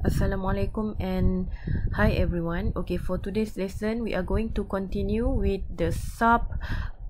Assalamualaikum and hi everyone. Okay, for today's lesson we are going to continue with the sub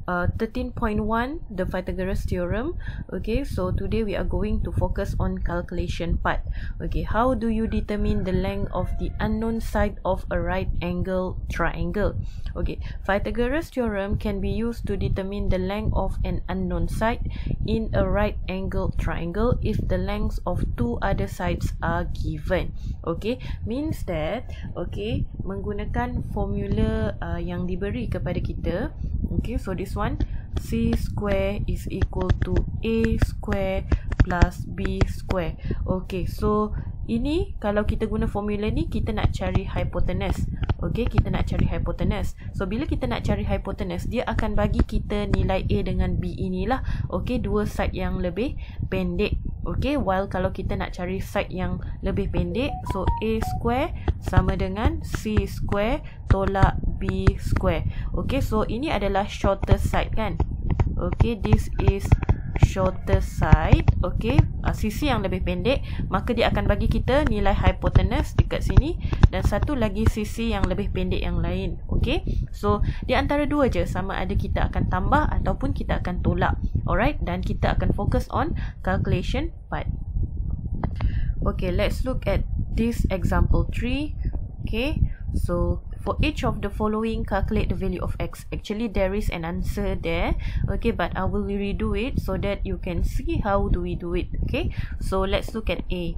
13.1, the Pythagoras theorem. Okay, so today we are going to focus on calculation part. Okay, how do you determine the length of the unknown side of a right angle triangle? Okay, Pythagoras theorem can be used to determine the length of an unknown side in a right angle triangle if the lengths of two other sides are given. Okay, means that okay, menggunakan formula yang diberi kepada kita. Okay, so this one, C square is equal to A square plus B square. Okay, so ini kalau kita guna formula ni, kita nak cari hypotenuse. Okay, kita nak cari hypotenuse. So bila kita nak cari hypotenuse, dia akan bagi kita nilai A dengan B inilah. Okay, dua side yang lebih pendek. Okay, while kalau kita nak cari side yang lebih pendek, so A square sama dengan C square tolak B square. Okay, so ini adalah shortest side kan. Okay, this is shortest side. Okay, sisi yang lebih pendek, maka dia akan bagi kita nilai hypotenuse dekat sini, dan satu lagi sisi yang lebih pendek yang lain. Okay, so di antara dua je, sama ada kita akan tambah ataupun kita akan tolak. Alright, dan kita akan fokus on calculation part. Okay, let's look at this example 3. Okay, so for each of the following, calculate the value of x. Actually, there is an answer there. Okay, but I will redo it so that you can see how do we do it. Okay, so let's look at A.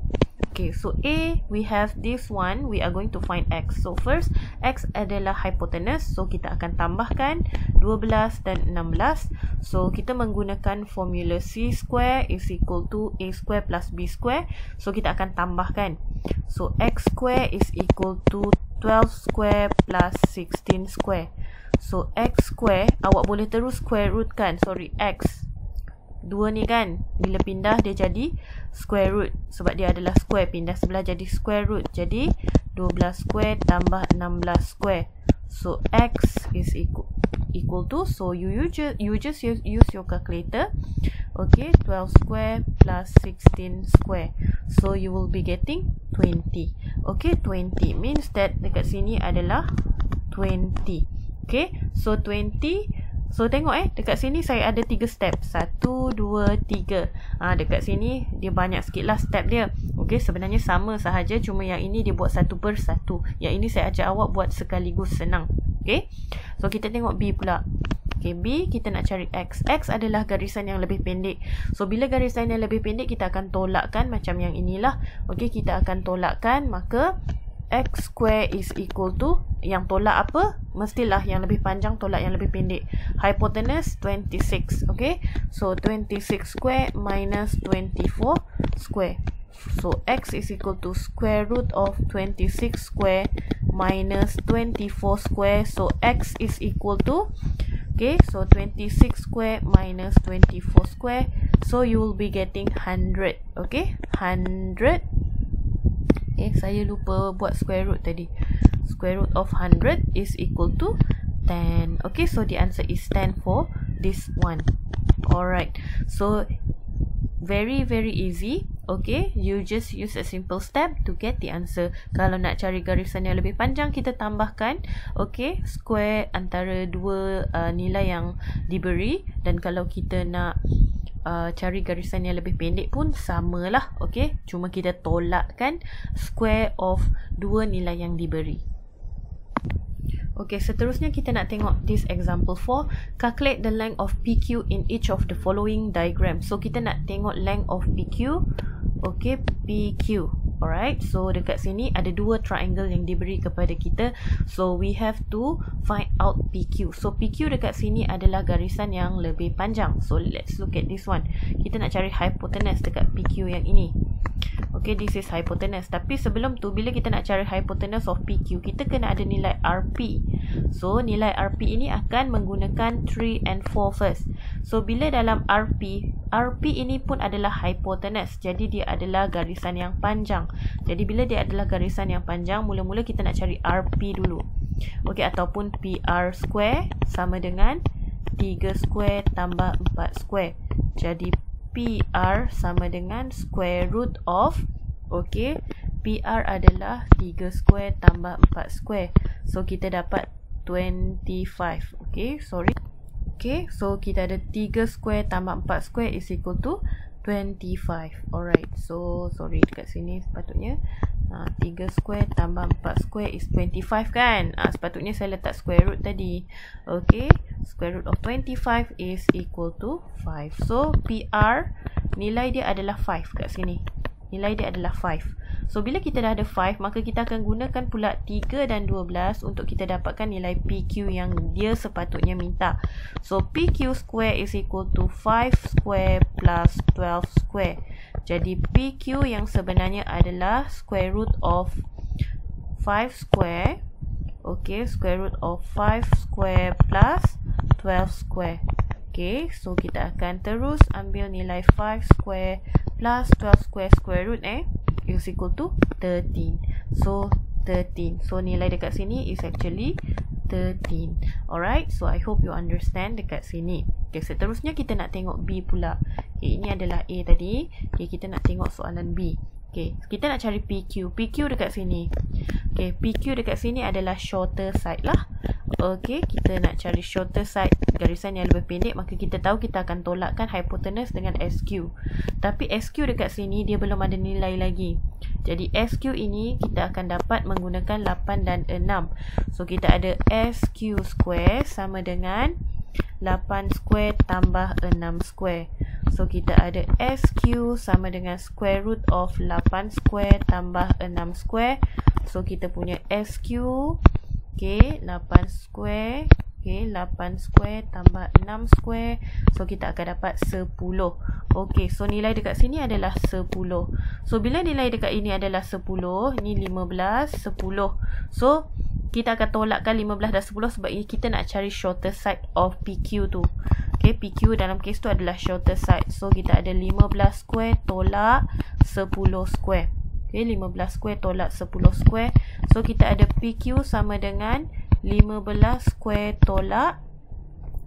Okay, so A, we have this one. We are going to find x. So first, x adalah hypotenuse. So kita akan tambahkan 12 dan 16. So kita menggunakan formula C square is equal to A square plus B square. So kita akan tambahkan. So x square is equal to 12 square plus 16 square. So x square, awak boleh terus square root kan. Sorry, x dua ni kan, bila pindah dia jadi square root, sebab dia adalah square, pindah sebelah jadi square root. Jadi 12 square tambah 16 square. So x is equal to, so you just use your calculator. Okay, 12 square plus 16 square. So you will be getting 20. Okay, 20 means that dekat sini adalah 20. Okay, so 20. So tengok dekat sini saya ada 3 step. 1, 2, 3. Dekat sini dia banyak sikit lah step dia. Okay, sebenarnya sama sahaja, cuma yang ini dia buat satu per satu. Yang ini saya ajak awak buat sekaligus, senang. Okay, so kita tengok B pula. Okay, B kita nak cari X. X adalah garisan yang lebih pendek. So bila garisan yang lebih pendek, kita akan tolakkan macam yang inilah. Okay, kita akan tolakkan, maka x square is equal to, yang tolak apa? Mestilah yang lebih panjang tolak yang lebih pendek. Hypotenuse 26. Okay, so 26 square minus 24 square. So x is equal to square root of 26 square minus 24 square. So x is equal to, okay, so 26 square minus 24 square. So you will be getting 100. Okay, 100. Saya lupa buat square root tadi. Square root of 100 is equal to 10. Okay, so the answer is 10 for this one. Alright, so very easy. Okay, you just use a simple step to get the answer. Kalau nak cari garisan yang lebih panjang, kita tambahkan, okay, square antara dua nilai yang diberi. Dan kalau kita nak cari garisan yang lebih pendek pun samalah. Okay, cuma kita tolakkan square of dua nilai yang diberi. Okay, seterusnya kita nak tengok this example 4. Calculate the length of PQ in each of the following diagram. So kita nak tengok length of PQ. Okay, PQ. Alright, so dekat sini ada dua triangle yang diberi kepada kita. So we have to find out PQ. So PQ dekat sini adalah garisan yang lebih panjang. So let's look at this one. Kita nak cari hypotenuse dekat PQ yang ini. Okay, this is hypotenuse. Tapi sebelum tu, bila kita nak cari hypotenuse of PQ, kita kena ada nilai RP. So nilai RP ini akan menggunakan 3 and 4 first. So bila dalam RP ini pun adalah hypotenuse. Jadi dia adalah garisan yang panjang. Jadi bila dia adalah garisan yang panjang, mula-mula kita nak cari RP dulu. Okay, ataupun PR square sama dengan 3 square tambah 4 square. Jadi PR sama dengan square root of, okay, PR adalah 3 square tambah 4 square. So kita dapat 25. Okay, sorry. Okay, so kita ada 3 square tambah 4 square is equal to 25. Alright, so sorry, dekat sini sepatutnya 3 square tambah 4 square is 25 kan. Sepatutnya saya letak square root tadi. Okay, square root of 25 is equal to 5. So PR nilai dia adalah 5 kat sini. Nilai dia adalah 5. So bila kita dah ada 5, maka kita akan gunakan pula 3 dan 12 untuk kita dapatkan nilai PQ yang dia sepatutnya minta. So PQ square is equal to 5 square plus 12 square. Jadi PQ yang sebenarnya adalah square root of 5 square. Okay, square root of 5 square plus 12 square. Okay, so kita akan terus ambil nilai 5 square plus 12 square root is equal to 13. So 13. So nilai dekat sini is actually 13. Alright, so I hope you understand dekat sini. Okay, seterusnya kita nak tengok B pula. Okay, ini adalah A tadi. Okay, kita nak tengok soalan B. Okay, kita nak cari PQ. PQ dekat sini. Okay, PQ dekat sini adalah shorter side lah. Okay, kita nak cari shorter side, garisan yang lebih pendek, maka kita tahu kita akan tolakkan hypotenuse dengan SQ. Tapi SQ dekat sini dia belum ada nilai lagi. Jadi SQ ini kita akan dapat menggunakan 8 dan 6. So kita ada SQ square sama dengan 8 square tambah 6 square. So kita ada SQ sama dengan square root of 8 square tambah 6 square. So kita punya SQ, okay, 8 square, okay, 8 square tambah 6 square. So kita akan dapat 10. Okay, so nilai dekat sini adalah 10. So bila nilai dekat ini adalah 10, ni 15, 10. So kita akan tolakkan 15 dan 10 sebab ini kita nak cari shorter side of PQ tu. Okay, PQ dalam kes tu adalah shorter side. So kita ada 15 square tolak 10 square. Okay, 15 square tolak 10 square. So kita ada PQ sama dengan 15 square tolak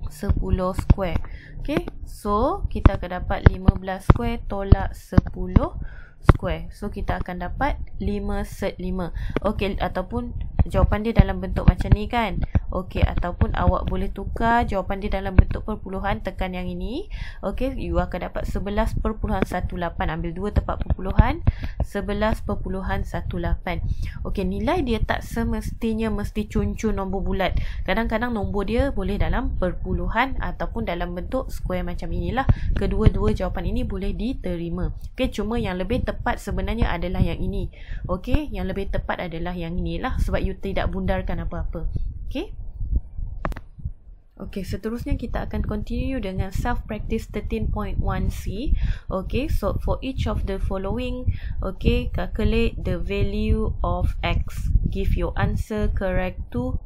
10 square. Okay, so kita akan dapat 15 square tolak 10 square. So kita akan dapat 5 set 5. Okay, ataupun jawapan dia dalam bentuk macam ni kan. Okay, ataupun awak boleh tukar jawapan dia dalam bentuk perpuluhan, tekan yang ini. Okay, you akan dapat 11.18. Ambil 2 tempat perpuluhan, 11.18. Okay, nilai dia tak semestinya mesti cun-cun nombor bulat. Kadang-kadang nombor dia boleh dalam perpuluhan ataupun dalam bentuk square macam inilah. Kedua-dua jawapan ini boleh diterima. Okay, cuma yang lebih tepat sebenarnya adalah yang ini. Okay, yang lebih tepat adalah yang inilah sebab you tidak bundarkan apa-apa. Okay. Okay, seterusnya kita akan continue dengan self practice 13.1c. Okay, so for each of the following, okay, calculate the value of x. Give your answer correct to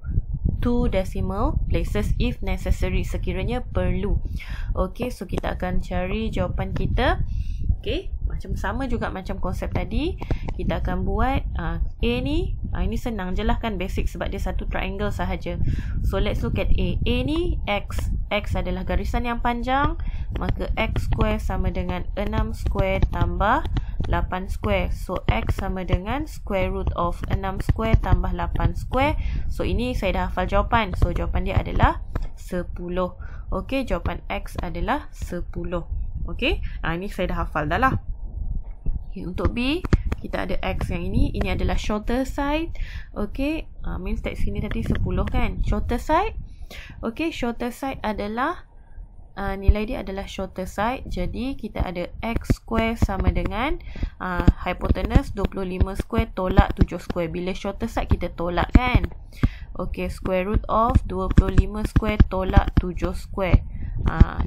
2 decimal places if necessary, sekiranya perlu. Okay, so kita akan cari jawapan kita. Okay, macam sama juga macam konsep tadi. Kita akan buat A ni, ini senang je lah kan, basic sebab dia satu triangle sahaja. So let's look at A. A ni x. X adalah garisan yang panjang, maka x square sama dengan 6 square tambah 8 square. So x sama dengan square root of 6 square tambah 8 square. So ini saya dah hafal jawapan. So jawapan dia adalah 10. Okay, jawapan x adalah 10. Okay, ini saya dah hafal dah lah. Okay, untuk B, kita ada X yang ini. Ini adalah shorter side. Okay, means that sini tadi 10 kan. Shorter side. Okay, shorter side adalah, nilai dia adalah shorter side. Jadi, kita ada X square sama dengan hypotenuse 25 square tolak 7 square. Bila shorter side, kita tolak kan. Okay, square root of 25 square tolak 7 square.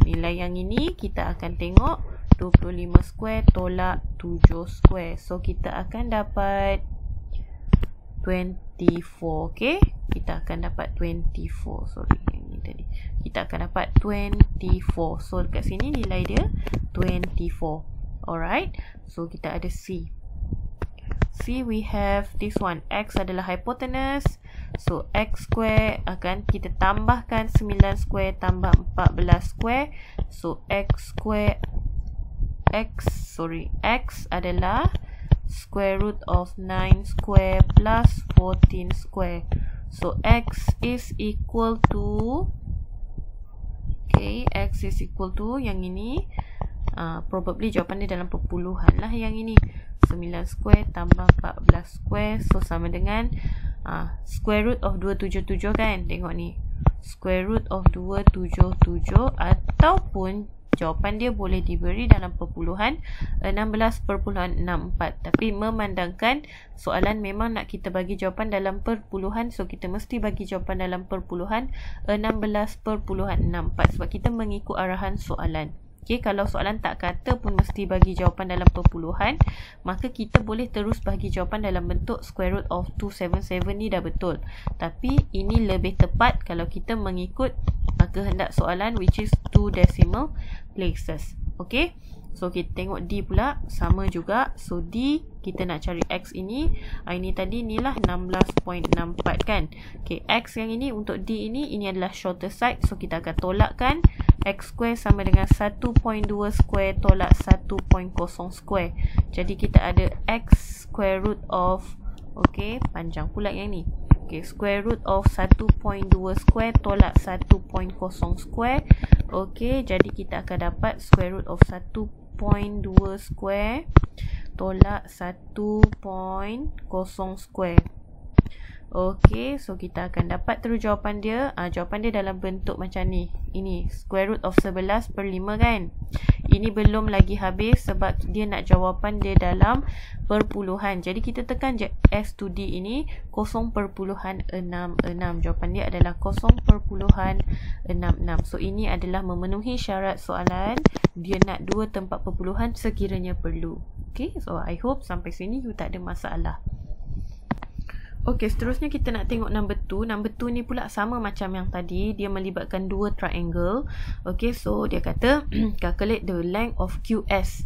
Nilai yang ini kita akan tengok 25 square tolak 7 square. So kita akan dapat 24. Okay, kita akan dapat 24. Sorry, yang ini tadi. Kita akan dapat 24. So dekat sini nilai dia 24. Alright, so kita ada C. C, we have this one. X adalah hypotenuse. So x square akan kita tambahkan 9 square tambah 14 square. So x adalah square root of 9 square plus 14 square. So X is equal to, okay, X is equal to yang ini, probably jawapan dia dalam perpuluhan lah yang ini. 9 square tambah 14 square, so sama dengan square root of 277 kan. Tengok ni, square root of 277, ataupun jawapan dia boleh diberi dalam perpuluhan 16.64. Tapi memandangkan soalan memang nak kita bagi jawapan dalam perpuluhan, so kita mesti bagi jawapan dalam perpuluhan 16.64 sebab kita mengikut arahan soalan. Okay, kalau soalan tak kata pun mesti bagi jawapan dalam perpuluhan, maka kita boleh terus bagi jawapan dalam bentuk square root of 277 ni dah betul. Tapi ini lebih tepat kalau kita mengikut kehendak soalan, which is 2 decimal places. Okay, so kita tengok D pula sama juga. So D kita nak cari X ini, ini tadi ni lah 16.64 kan. Okay, X yang ini untuk D ini adalah shorter side, so kita akan tolakkan. X square sama dengan 1.2 square tolak 1.0 square. Jadi kita ada X square root of, okay, panjang pula yang ni. Okay, square root of 1.2 square tolak 1.0 square. Okay, jadi kita akan dapat square root of 1.2 square tolak 1.0 square. Okay, so kita akan dapat terus jawapan dia. Jawapan dia dalam bentuk macam ni. Ini square root of 11/5 kan. Ini belum lagi habis sebab dia nak jawapan dia dalam perpuluhan. Jadi kita tekan je S to D ini 0.66. Jawapan dia adalah 0.66. So ini adalah memenuhi syarat soalan. Dia nak 2 tempat perpuluhan sekiranya perlu. Okay, so I hope sampai sini you tak ada masalah. Okay, seterusnya kita nak tengok number 2. Number 2 ni pula sama macam yang tadi. Dia melibatkan 2 triangle. Okay, so dia kata calculate the length of QS.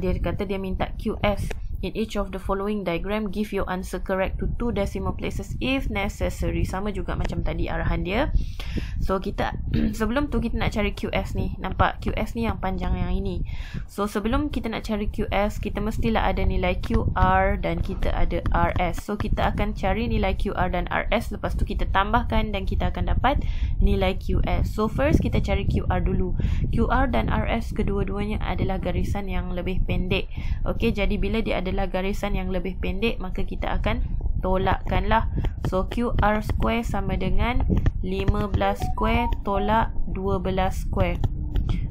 Dia kata dia minta QS. In each of the following diagram, give your answer correct to 2 decimal places if necessary. Sama juga macam tadi arahan dia. So kita sebelum tu kita nak cari QS ni. Nampak QS ni yang panjang yang ini. So sebelum kita nak cari QS, kita mestilah ada nilai QR dan kita ada RS. So kita akan cari nilai QR dan RS, lepas tu kita tambahkan dan kita akan dapat nilai QS. So first kita cari QR dulu. QR dan RS kedua-duanya adalah garisan yang lebih pendek. Okay, jadi bila dia adalah garisan yang lebih pendek, maka kita akan tolakkan lah. So QR square sama dengan 15 square tolak 12 square.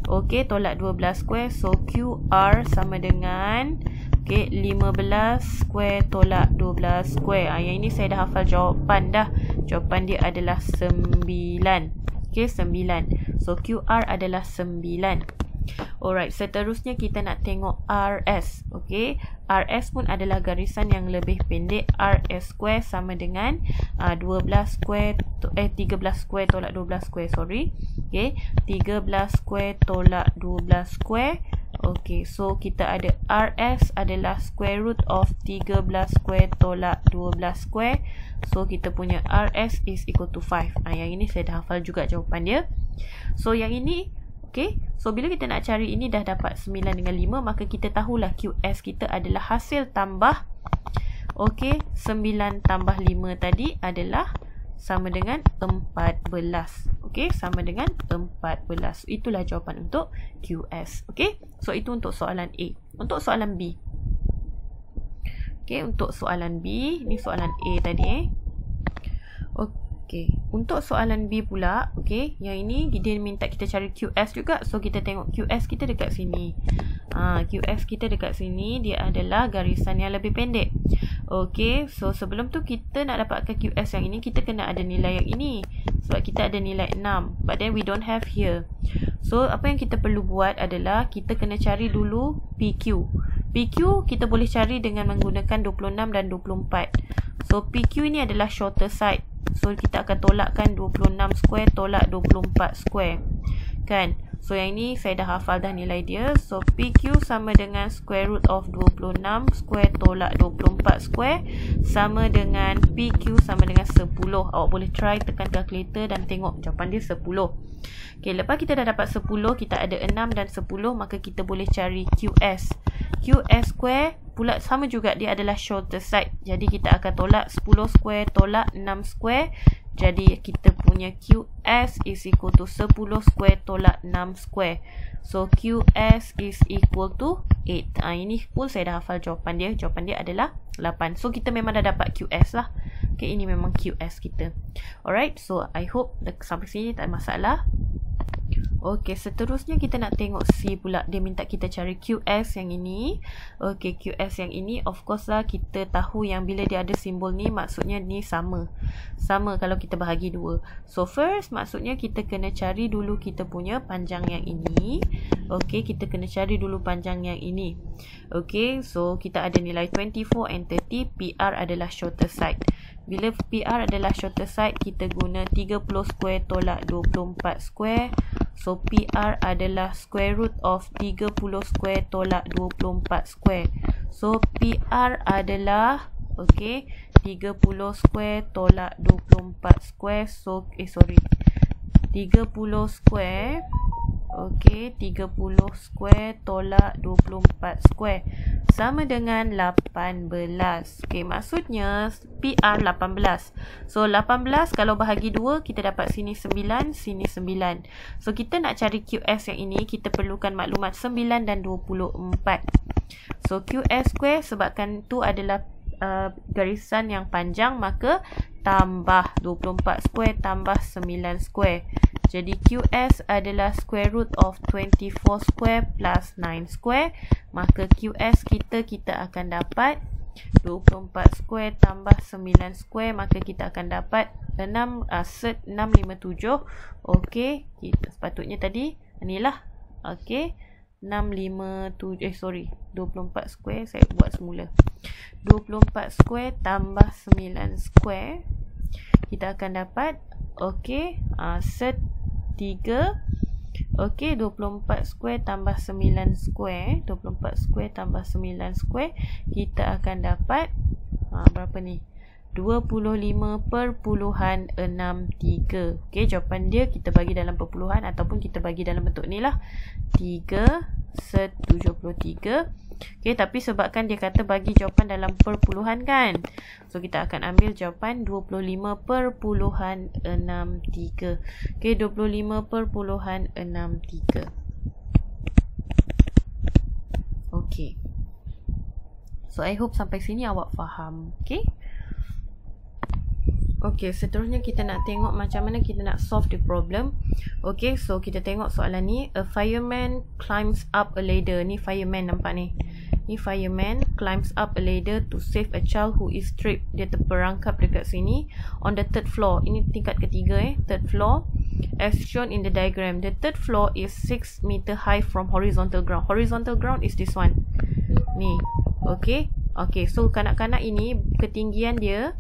Okay, tolak 12 square. So QR sama dengan, okay, 15 square tolak 12 square. Yang ini saya dah hafal jawapan dah. Jawapan dia adalah 9. Okay, 9. So QR adalah 9. Alright, seterusnya kita nak tengok RS. Okay, RS pun adalah garisan yang lebih pendek. RS square sama dengan 13 square tolak 12 square, sorry. Okay, 13 square tolak 12 square. Okay, so kita ada RS adalah square root of 13 square tolak 12 square. So kita punya RS is equal to 5. Yang ini saya dah hafal juga jawapan dia. So yang ini, okay, so bila kita nak cari ini dah dapat 9 dengan 5, maka kita tahulah QS kita adalah hasil tambah, okay, 9 tambah 5 tadi adalah sama dengan 14. Okay, sama dengan 14. Itulah jawapan untuk QS. Okay, so itu untuk soalan A. Untuk soalan B, okay, untuk soalan B, ni soalan A tadi Okay, untuk soalan B pula, okay, yang ini dia minta kita cari QS juga. So kita tengok QS kita dekat sini. QS kita dekat sini, dia adalah garisan yang lebih pendek. Okay, so sebelum tu kita nak dapatkan QS yang ini, kita kena ada nilai yang ini. Sebab kita ada nilai 6. But then we don't have here. So apa yang kita perlu buat adalah kita kena cari dulu PQ. PQ kita boleh cari dengan menggunakan 26 dan 24. So PQ ini adalah shorter side. So kita akan tolakkan 26 square tolak 24 square kan. So yang ini saya dah hafal dah nilai dia. So PQ sama dengan square root of 26 square tolak 24 square sama dengan PQ sama dengan 10. Awak boleh try tekan calculator dan tengok jawapan dia 10. Okay, lepas kita dah dapat 10, kita ada 6 dan 10, maka kita boleh cari QS. QS square pula sama juga, dia adalah shorter side. Jadi kita akan tolak 10 square tolak 6 square. Jadi kita punya QS is equal to 10 square tolak 6 square. So QS is equal to 8. Ini pun saya dah hafal jawapan dia. Jawapan dia adalah 8. So kita memang dah dapat QS lah. Okay, ini memang QS kita. Alright, so I hope sampai sini tak ada masalah. Okey, seterusnya kita nak tengok C pula. Dia minta kita cari QS yang ini. Okey, QS yang ini of course lah kita tahu yang bila dia ada simbol ni maksudnya ni sama. Sama kalau kita bahagi dua. So first maksudnya kita kena cari dulu kita punya panjang yang ini. Okey, kita kena cari dulu panjang yang ini. Okey, so kita ada nilai 24 and 30. PR adalah shorter side. Bila PR adalah shorter side, kita guna 30 square tolak 24 square. So PR adalah square root of 30 square tolak 24 square. So PR adalah 30 square tolak 24 square. So 30 square. 30 square tolak 24 square sama dengan 18. Maksudnya PR 18. So 18 kalau bahagi 2 kita dapat sini 9, sini 9. So kita nak cari QS yang ini, kita perlukan maklumat 9 dan 24. So QS square sebabkan tu adalah garisan yang panjang, maka tambah 24 square tambah 9 square. Jadi QS adalah square root of 24 square plus 9 square. Maka QS kita akan dapat 24 square tambah 9 square. Maka kita akan dapat 657. Okey, kita sepatutnya tadi inilah. Okey, 657 24 square saya buat semula. 24 square tambah 9 square. Kita akan dapat set 3. Okey, 24 square tambah 9 square. 24 square tambah 9 square. Kita akan dapat berapa ni? 25.63. Okey, jawapan dia kita bagi dalam perpuluhan ataupun kita bagi dalam bentuk ni lah. 3/73. Okey, tapi sebabkan dia kata bagi jawapan dalam perpuluhan kan. So kita akan ambil jawapan 25.63. Okey, 25.63. Okey. So I hope sampai sini awak faham. Okey. Okey, seterusnya kita nak tengok macam mana kita nak solve the problem. Okey, so kita tengok soalan ni. A fireman climbs up a ladder. Ni fireman nampak ni. Ni fireman climbs up a ladder to save a child who is trapped. Dia terperangkap dekat sini on the third floor. Ini tingkat ketiga third floor. As shown in the diagram, the third floor is 6 meter high from horizontal ground. Horizontal ground is this one. Ni. Okey. Okey, so kanak-kanak ini ketinggian dia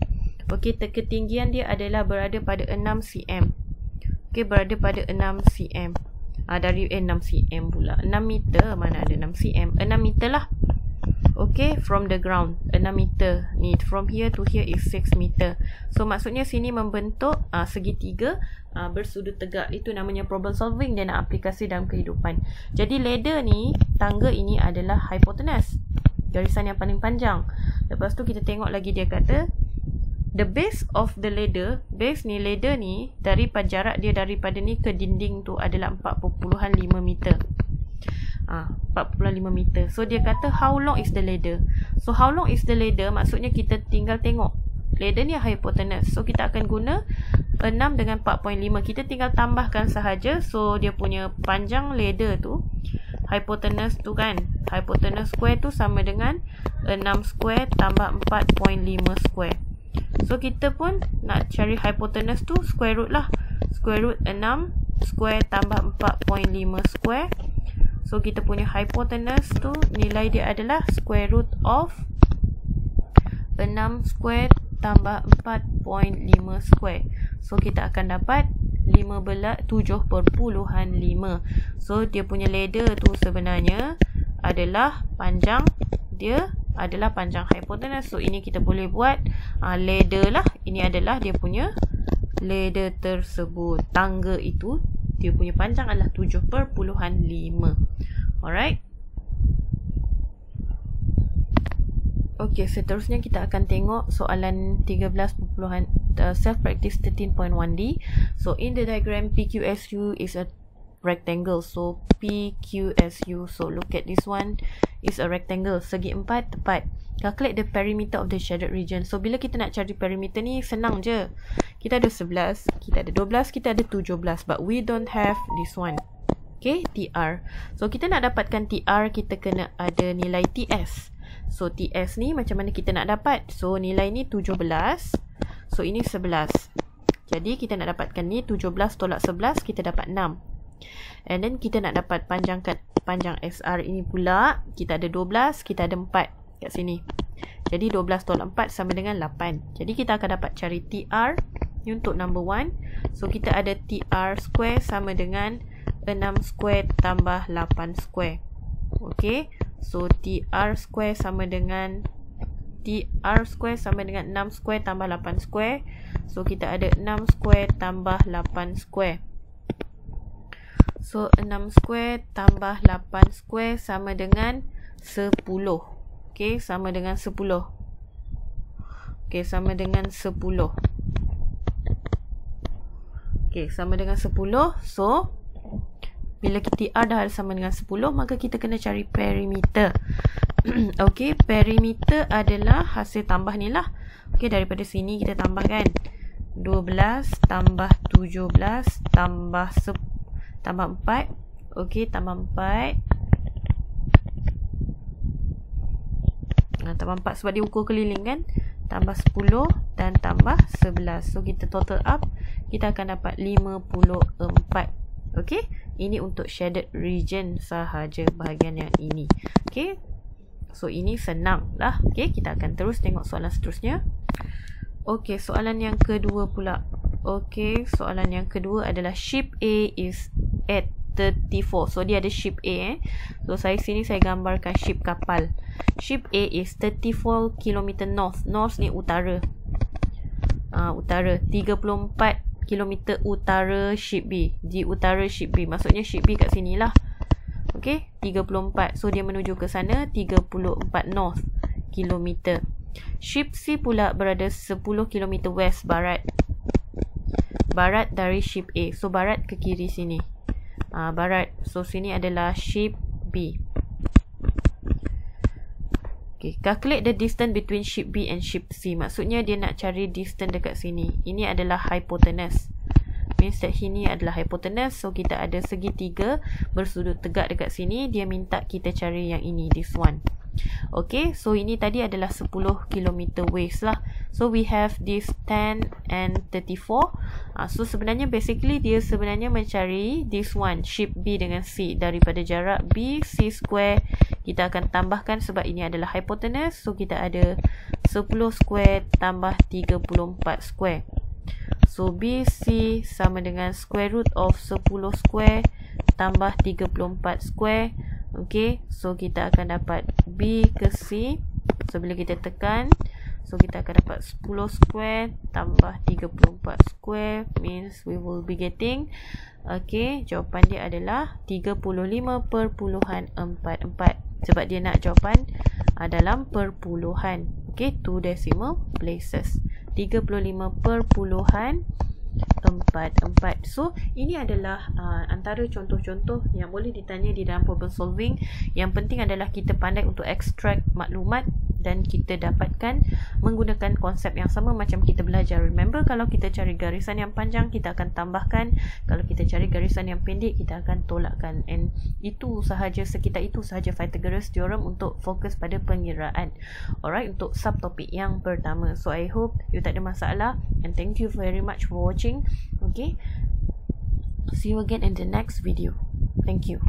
ketinggian dia adalah berada pada 6 cm. Okey, berada pada 6 cm. Dari 6 cm pula. 6 meter, mana ada 6 cm. 6 meter lah. Okey, from the ground 6 meter. Ni from here to here is 6 meter. So maksudnya sini membentuk segitiga bersudut tegak. Itu namanya problem solving. Dia nak aplikasi dalam kehidupan. Jadi ladder ni, tangga ini adalah hypotenuse, garisan yang paling panjang. Lepas tu kita tengok lagi dia kata the base of the ladder, base ni ladder ni daripada jarak dia daripada ni ke dinding tu adalah 4.5 meter. 4.5 meter. So dia kata how long is the ladder? So how long is the ladder maksudnya kita tinggal tengok. Ladder ni hypotenuse. So kita akan guna 6 dengan 4.5. Kita tinggal tambahkan sahaja. So dia punya panjang ladder tu, hypotenuse tu kan, hypotenuse square tu sama dengan 6 square tambah 4.5 square. So kita pun nak cari hypotenuse tu square root lah. Square root 6 square tambah 4.5 square. So kita punya hypotenuse tu nilai dia adalah square root of 6 square tambah 4.5 square. So kita akan dapat 7.5. So dia punya ladder tu sebenarnya adalah panjang dia adalah panjang hypotenuse. So ini kita boleh buat ladder lah. Ini adalah dia punya ladder tersebut. Tangga itu dia punya panjang adalah 7.5. Alright. Okey, seterusnya kita akan tengok soalan 13. Self practice 13.1D. So in the diagram, PQSU is a rectangle. So PQSU, so look at this one, is a rectangle. Segi 4 tepat. Calculate the perimeter of the shaded region. So bila kita nak cari perimeter ni senang je. Kita ada 11, kita ada 12, kita ada 17, but we don't have this one. Okay, TR. So kita nak dapatkan TR, kita kena ada nilai TS. So TS ni macam mana kita nak dapat? So nilai ni 17. So ini 11. Jadi kita nak dapatkan ni 17 tolak 11, kita dapat 6. And then kita nak dapat panjang SR ini pula, kita ada 12, kita ada 4 kat sini. Jadi 12 tolak 4 sama dengan 8. Jadi kita akan dapat cari TR ni untuk number 1. So kita ada TR square sama dengan 6 square tambah 8 square. Okay, so TR square sama dengan 6 square tambah 8 square. So kita ada 6 square tambah 8 square. So 6 square tambah 8 square sama dengan 10. Okay, sama dengan 10. Okay, sama dengan 10. Okay, sama dengan 10. So bila TR dah sama dengan 10, maka kita kena cari perimeter. Okay, perimeter adalah hasil tambah ni lah. Okay, daripada sini kita tambahkan 12 tambah 17 tambah 4. Okay, tambah 4. Tambah 4 sebab dia ukur keliling kan. Tambah 10 dan tambah 11. So kita total up, kita akan dapat 54. Okay, ini untuk shaded region sahaja bahagian yang ini. Okay, so ini senang lah. Okay, kita akan terus tengok soalan seterusnya. Okay, soalan yang kedua pula. Okay, soalan yang kedua adalah ship A is at 34. So dia ada ship A So saya gambarkan ship kapal. Ship A is 34 km north. North ni utara. Utara 34 km utara ship B. Di utara ship B, maksudnya ship B kat sini lah. Okay, 34. So dia menuju ke sana 34 north kilometer. Ship C pula berada 10 km west barat. Barat dari ship A. So barat ke kiri sini. Barat. So sini adalah ship B. Okay, calculate the distance between ship B and ship C. Maksudnya dia nak cari distance dekat sini. Ini adalah hypotenuse. Means that sini adalah hypotenuse. So kita ada segitiga bersudut tegak dekat sini. Dia minta kita cari yang ini, this one. Okay, so ini tadi adalah 10 km west lah. So we have this 10 and 34. So sebenarnya basically dia sebenarnya mencari this one, ship B dengan C. Daripada jarak B, C square kita akan tambahkan sebab ini adalah hypotenuse. So kita ada 10 square tambah 34 square. So BC sama dengan square root of 10 square tambah 34 square. Okay, so kita akan dapat B ke C. So bila kita tekan, so kita akan dapat 10 square tambah 34 square, means we will be getting, okay, jawapan dia adalah 35.44. Sebab dia nak jawapan dalam perpuluhan. Okay, 2 decimal places. 35.44. So ini adalah antara contoh-contoh yang boleh ditanya di dalam problem solving. Yang penting adalah kita pandai untuk extract maklumat dan kita dapatkan menggunakan konsep yang sama macam kita belajar. Remember, kalau kita cari garisan yang panjang, kita akan tambahkan. Kalau kita cari garisan yang pendek, kita akan tolakkan. And itu sahaja, sekitar itu sahaja Pythagoras theorem untuk fokus pada pengiraan. Alright, untuk subtopik yang pertama. So I hope you tak ada masalah, and thank you very much for watching. Okay, see you again in the next video. Thank you.